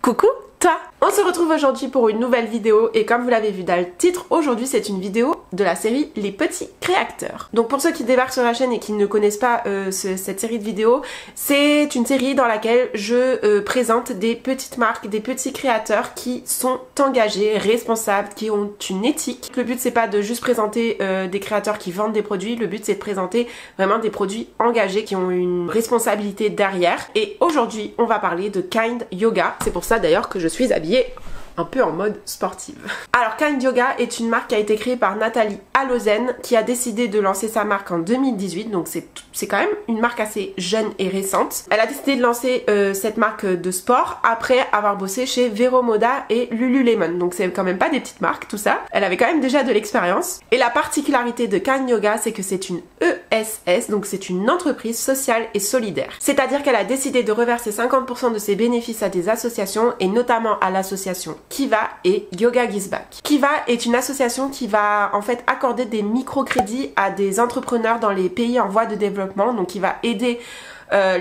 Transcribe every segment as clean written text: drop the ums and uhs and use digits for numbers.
Coucou toi! On se retrouve aujourd'hui pour une nouvelle vidéo et comme vous l'avez vu dans le titre, aujourd'hui c'est une vidéo de la série Les Petits Créateurs. Donc pour ceux qui débarquent sur la chaîne et qui ne connaissent pas cette série de vidéos, c'est une série dans laquelle je présente des petites marques, des petits créateurs qui sont engagés, responsables, qui ont une éthique. Le but c'est pas de juste présenter des créateurs qui vendent des produits, le but c'est de présenter vraiment des produits engagés qui ont une responsabilité derrière. Et aujourd'hui on va parler de Kind Yoga, c'est pour ça d'ailleurs que je suis habillée un peu en mode sportive. Alors Kind Yoga est une marque qui a été créée par Nathalie Allozen qui a décidé de lancer sa marque en 2018, donc c'est quand même une marque assez jeune et récente. Elle a décidé de lancer cette marque de sport après avoir bossé chez Vero Moda et Lululemon, donc c'est quand même pas des petites marques tout ça. Elle avait quand même déjà de l'expérience et la particularité de Kind Yoga c'est que c'est une ESS, donc c'est une entreprise sociale et solidaire. C'est-à-dire qu'elle a décidé de reverser 50% de ses bénéfices à des associations et notamment à l'association Kiva et Yoga Gives Back. Kiva est une association qui va en fait accorder des microcrédits à des entrepreneurs dans les pays en voie de développement, donc qui va aider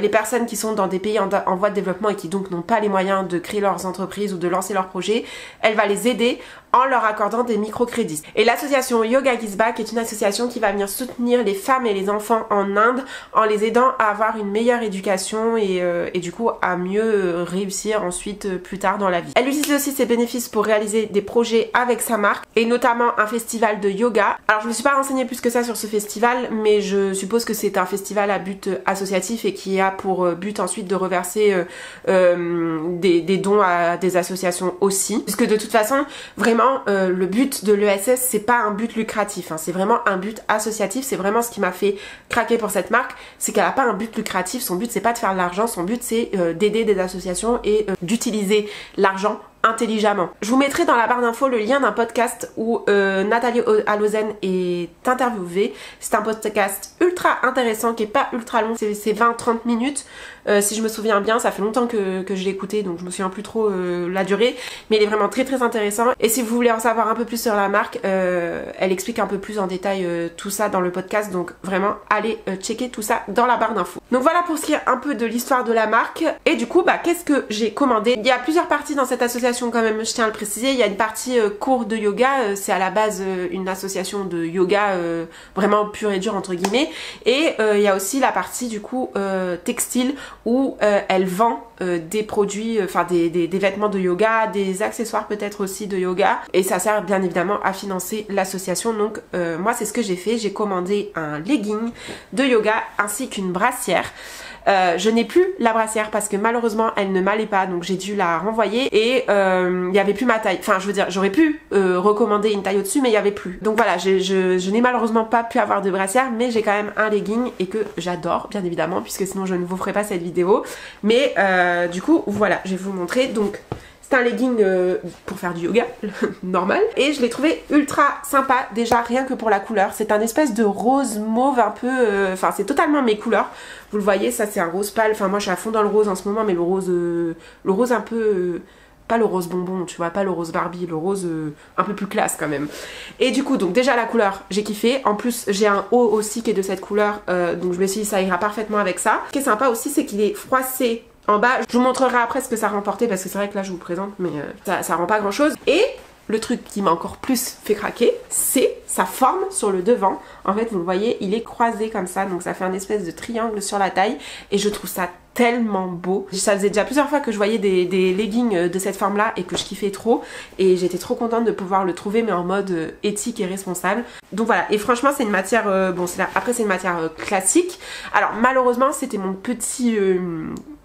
les personnes qui sont dans des pays en voie de développement et qui donc n'ont pas les moyens de créer leurs entreprises ou de lancer leurs projets. Elle va les aider en leur accordant des microcrédits. Et l'association Yoga Gives Back est une association qui va venir soutenir les femmes et les enfants en Inde en les aidant à avoir une meilleure éducation et du coup à mieux réussir ensuite plus tard dans la vie. Elle utilise aussi ses bénéfices pour réaliser des projets avec sa marque et notamment un festival de yoga. Alors je me suis pas renseignée plus que ça sur ce festival, mais je suppose que c'est un festival à but associatif et qui a pour but ensuite de reverser des dons à des associations aussi. Puisque de toute façon, vraiment le but de l'ESS c'est pas un but lucratif, hein, c'est vraiment un but associatif. C'est vraiment ce qui m'a fait craquer pour cette marque, c'est qu'elle a pas un but lucratif, son but c'est pas de faire de l'argent, son but c'est d'aider des associations et d'utiliser l'argent intelligemment. Je vous mettrai dans la barre d'infos le lien d'un podcast où Nathalie Allozen est interviewée. C'est un podcast ultra intéressant qui est pas ultra long, c'est 20-30 minutes si je me souviens bien. Ça fait longtemps que je l'ai écouté donc je me souviens plus trop la durée, mais il est vraiment très très intéressant. Et si vous voulez en savoir un peu plus sur la marque, elle explique un peu plus en détail tout ça dans le podcast, donc vraiment allez checker tout ça dans la barre d'infos. Donc voilà pour ce qui est un peu de l'histoire de la marque. Et du coup qu'est-ce que j'ai commandé? Il y a plusieurs parties dans cette association quand même, je tiens à le préciser. Il y a une partie cours de yoga, c'est à la base une association de yoga vraiment pure et dure entre guillemets, et il y a aussi la partie du coup textile où elle vend des produits, enfin des vêtements de yoga, des accessoires peut-être aussi de yoga, et ça sert bien évidemment à financer l'association. Donc moi c'est ce que j'ai fait, j'ai commandé un legging de yoga ainsi qu'une brassière. Je n'ai plus la brassière parce que malheureusement elle ne m'allait pas, donc j'ai dû la renvoyer et il n'y avait plus ma taille. Enfin je veux dire, j'aurais pu recommander une taille au-dessus mais il n'y avait plus. Donc voilà, je n'ai malheureusement pas pu avoir de brassière, mais j'ai quand même un legging et que j'adore bien évidemment, puisque sinon je ne vous ferai pas cette vidéo. Mais du coup voilà, je vais vous montrer. Donc c'est un legging pour faire du yoga, normal. Et je l'ai trouvé ultra sympa, déjà rien que pour la couleur. C'est un espèce de rose mauve un peu... Enfin c'est totalement mes couleurs. Vous le voyez, ça c'est un rose pâle. Enfin moi je suis à fond dans le rose en ce moment, mais le rose un peu... pas le rose bonbon, tu vois, pas le rose Barbie, le rose un peu plus classe quand même. Et du coup, donc déjà la couleur, j'ai kiffé. En plus, j'ai un haut aussi qui est de cette couleur, donc je me suis dit ça ira parfaitement avec ça. Ce qui est sympa aussi, c'est qu'il est froissé en bas. Je vous montrerai après ce que ça remportait parce que c'est vrai que là je vous le présente, mais ça rend pas grand chose. Et le truc qui m'a encore plus fait craquer, c'est sa forme sur le devant. En fait, vous le voyez, il est croisé comme ça, donc ça fait un espèce de triangle sur la taille et je trouve ça tellement beau. Ça faisait déjà plusieurs fois que je voyais des leggings de cette forme là et que je kiffais trop, et j'étais trop contente de pouvoir le trouver mais en mode éthique et responsable. Donc voilà, et franchement c'est une matière, bon après c'est une matière classique. Alors malheureusement c'était mon petit,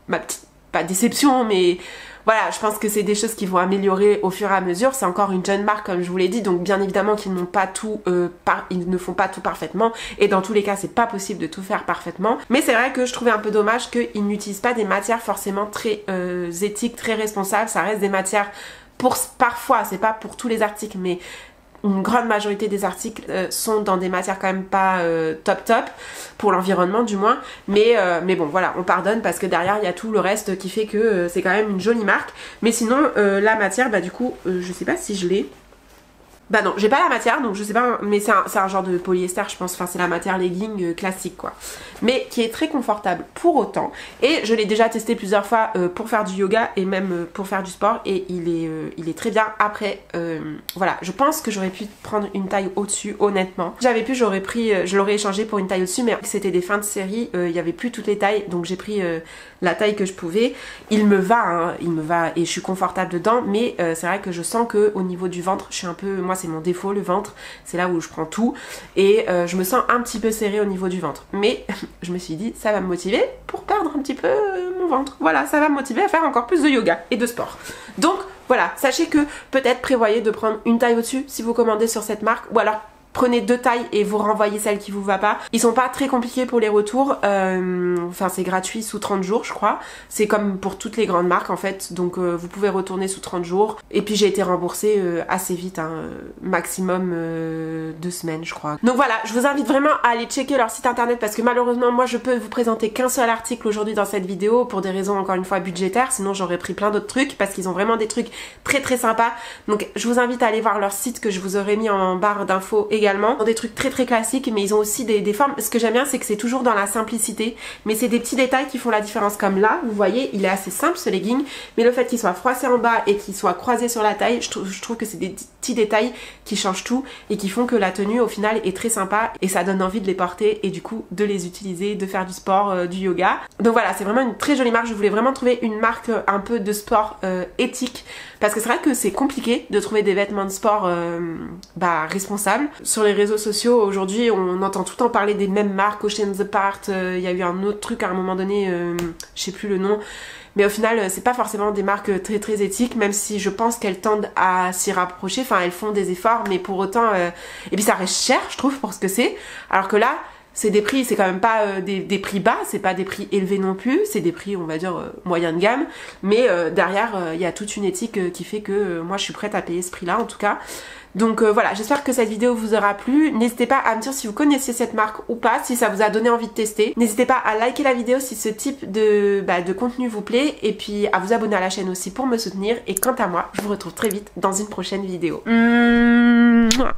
ma petite, pas déception, mais voilà, je pense que c'est des choses qui vont améliorer au fur et à mesure. C'est encore une jeune marque comme je vous l'ai dit, donc bien évidemment qu'ils n'ont pas tout, ils ne font pas tout parfaitement, et dans tous les cas c'est pas possible de tout faire parfaitement. Mais c'est vrai que je trouvais un peu dommage qu'ils n'utilisent pas des matières forcément très éthiques, très responsables. Ça reste des matières pour parfois, c'est pas pour tous les articles, mais une grande majorité des articles sont dans des matières quand même pas top pour l'environnement du moins, mais bon voilà, on pardonne parce que derrière il y a tout le reste qui fait que c'est quand même une jolie marque. Mais sinon la matière, du coup je sais pas si je l'ai, Bah non, j'ai pas la matière, donc je sais pas, mais c'est un genre de polyester, je pense, enfin c'est la matière legging classique quoi. Mais qui est très confortable pour autant. Et je l'ai déjà testé plusieurs fois pour faire du yoga et même pour faire du sport, et il est très bien. Après, voilà, je pense que j'aurais pu prendre une taille au-dessus, honnêtement. J'avais pu, j'aurais pris, je l'aurais échangé pour une taille au-dessus, mais c'était des fins de série, il y avait plus toutes les tailles, donc j'ai pris la taille que je pouvais. Il me va, hein, il me va, et je suis confortable dedans, mais c'est vrai que je sens que au niveau du ventre, je suis un peu, moi c'est mon défaut, le ventre, c'est là où je prends tout, et je me sens un petit peu serrée au niveau du ventre. Mais je me suis dit, ça va me motiver pour perdre un petit peu mon ventre. Voilà, ça va me motiver à faire encore plus de yoga et de sport. Donc voilà, sachez que peut-être prévoyez de prendre une taille au-dessus si vous commandez sur cette marque, ou alors prenez 2 tailles et vous renvoyez celle qui vous va pas. Ils sont pas très compliqués pour les retours, enfin c'est gratuit sous 30 jours je crois. C'est comme pour toutes les grandes marques en fait, donc vous pouvez retourner sous 30 jours. Et puis j'ai été remboursée assez vite, hein, maximum 2 semaines je crois. Donc voilà, je vous invite vraiment à aller checker leur site internet, parce que malheureusement moi je peux vous présenter qu'un seul article aujourd'hui dans cette vidéo pour des raisons encore une fois budgétaires, sinon j'aurais pris plein d'autres trucs, parce qu'ils ont vraiment des trucs très très sympas. Donc je vous invite à aller voir leur site que je vous aurai mis en barre d'infos également. Des trucs très très classiques, mais ils ont aussi des formes. Ce que j'aime bien, c'est que c'est toujours dans la simplicité, mais c'est des petits détails qui font la différence. Comme là, vous voyez, il est assez simple ce legging, mais le fait qu'il soit froissé en bas et qu'il soit croisé sur la taille, je trouve que c'est des petits détails qui changent tout et qui font que la tenue au final est très sympa, et ça donne envie de les porter et du coup de les utiliser, de faire du sport, du yoga. Donc voilà, c'est vraiment une très jolie marque. Je voulais vraiment trouver une marque un peu de sport éthique, parce que c'est vrai que c'est compliqué de trouver des vêtements de sport responsables. Sur les réseaux sociaux aujourd'hui, on entend tout le temps parler des mêmes marques, Ocean's Apart, il y a eu un autre truc à un moment donné, je sais plus le nom, mais au final c'est pas forcément des marques très très éthiques, même si je pense qu'elles tendent à s'y rapprocher, enfin elles font des efforts, mais pour autant, et puis ça reste cher je trouve pour ce que c'est, alors que là c'est des prix, c'est quand même pas des prix bas, c'est pas des prix élevés non plus, c'est des prix on va dire moyen de gamme, mais derrière il y a toute une éthique qui fait que moi je suis prête à payer ce prix là en tout cas. Donc voilà, j'espère que cette vidéo vous aura plu. N'hésitez pas à me dire si vous connaissiez cette marque ou pas, si ça vous a donné envie de tester. N'hésitez pas à liker la vidéo si ce type de contenu vous plaît, et puis à vous abonner à la chaîne aussi pour me soutenir. Et quant à moi, je vous retrouve très vite dans une prochaine vidéo. Mouah.